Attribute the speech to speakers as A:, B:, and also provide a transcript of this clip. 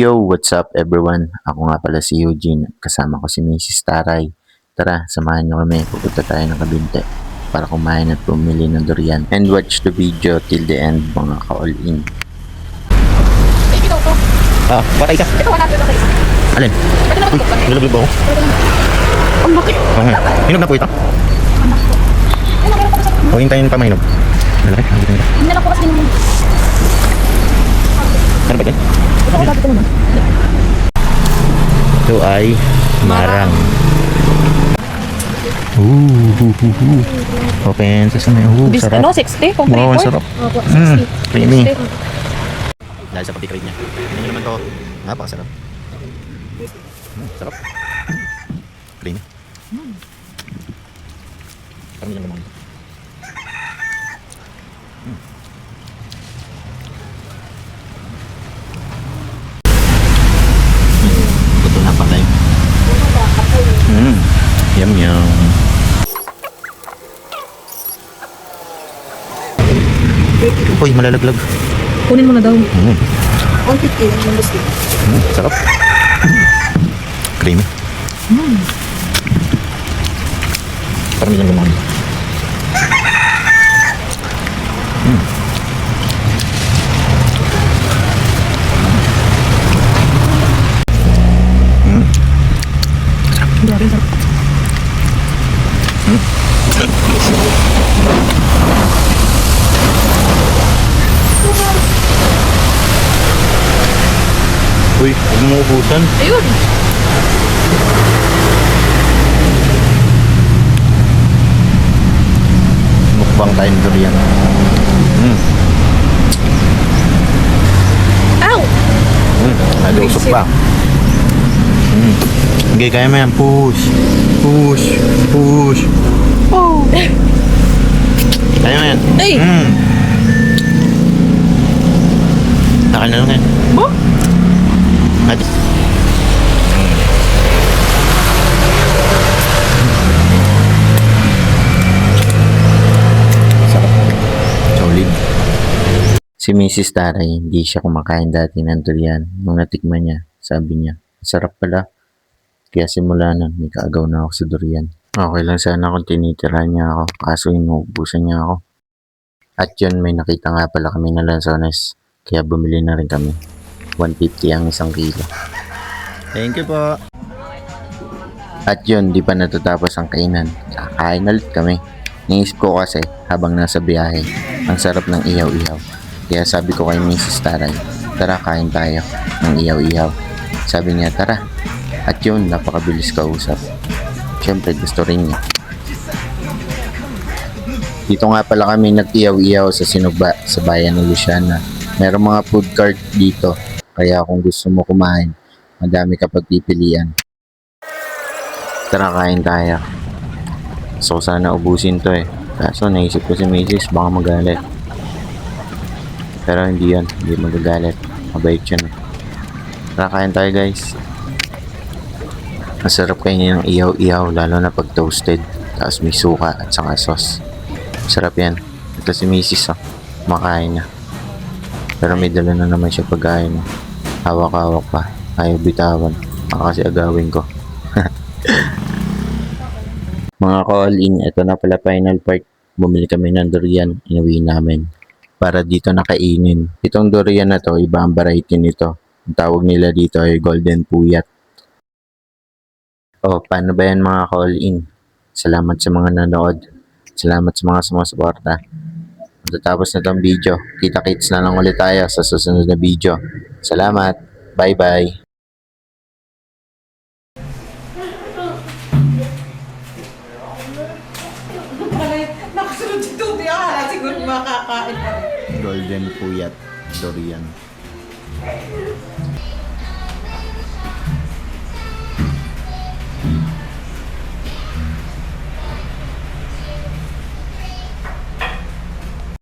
A: Yo, what's up everyone? Ako nga pala si Eugene. Kasama ko si Mrs. Taray. Tara, samahan nyo kami. Pupunta tayo ng Kabinte para kumain at pumili ng durian. And watch the video till the end, mga ka-all-in.
B: Ah, patay ka. Alin? Uy, nilaglag ba ako?
C: Ang bakit?
B: Hinog na po ito. O, hintayin pa mahinog. Lalaki, hindi na.
C: Hindi na lang po kasi naman.
B: Ano ba yan?
C: Ito ko naman.
B: Ito ay marang. Open sa sana. Sarap.
C: Ano, 60? Kung
B: Wow, ang sarap.
C: Opo,
B: Mm,
C: 60.
B: creamy.
C: 60.
B: Dahil sa pati-crave niya. Tingnan nyo naman to. Napakasarap. Sarap. Creamy. Parang nilang naman. Ito na patay. Yum yum. Uy, malalaglag.
C: Kunin mo na daw.
B: Mm.
C: 150 yung gusto.
B: Sarap. Creamy. Parang nilang naman.
C: Grabe, sarap.
B: Uy, huwag mo ubusan.
C: Ayun.
B: Mukbang tayong durian.
C: Ow!
B: Nag-usok pa. Okay, kaya mo yan. Push. Push. Push.
C: Oh.
B: Kaya mo yan.
C: Ay!
B: Akin na lang yan.
C: Bo?
B: Ate. Sarap. Solid.
A: Si Mrs. Taray, hindi siya kumakain dati ng durian. Nung natikman niya, sabi niya, sarap pala. Kaya simula nun, may kaagaw na ako sa durian. Okay lang sana kung tinitira niya ako, kaso inuubusan niya ako. At yun, may nakita nga pala kami na lansones, kaya bumili na rin kami. 150 ang isang kilo.
B: Thank you po.
A: At yun, di pa natatapos ang kainan. Kakain ulit kami. Naisip ko kasi, habang nasa biyahe, ang sarap ng ihaw-ihaw. Kaya sabi ko kay Mrs. Taray, tara kain tayo ng ihaw-ihaw. Sabi niya, tara. At yun, napakabilis kausap. Siyempre, gusto rin niya. Dito nga pala kami nag-ihaw-ihaw sa Sinugba, sa bayan ng Luciana. Merong mga food cart dito. Kaya kung gusto mo kumain, madami ka pagpipilian. Tara, kain tayo. So, sana ubusin to eh. Kaso, naisip ko si Mrs. baka magalit. Pero hindi yan. Hindi magagalit. Mabait yun. Tara, kain tayo guys. Masarap kainin ng ihaw-ihaw, lalo na pag toasted. Tapos may suka at saka sauce. Sarap yan. Ito si Mrs. Makain na. Pero may dala na naman siya pagkain. Hawak-hawak pa. Ayaw bitawan. Baka kasi agawin ko. Mga ka-all-in, ito na pala final part. Bumili kami ng durian. Inuwi namin. Para dito nakainin. Itong durian na to, iba ang variety nito. Ang tawag nila dito ay golden puyat. Oh, paano ba yan mga ka-all-in? Salamat sa mga nanood. Salamat sa mga sumusuporta. Matapos na itong video, kita-kits na lang ulit tayo sa susunod na video. Salamat. Bye-bye.
C: Nakasunod si Tuti. Siguro makakain pa rin.
A: Golden puyat durian.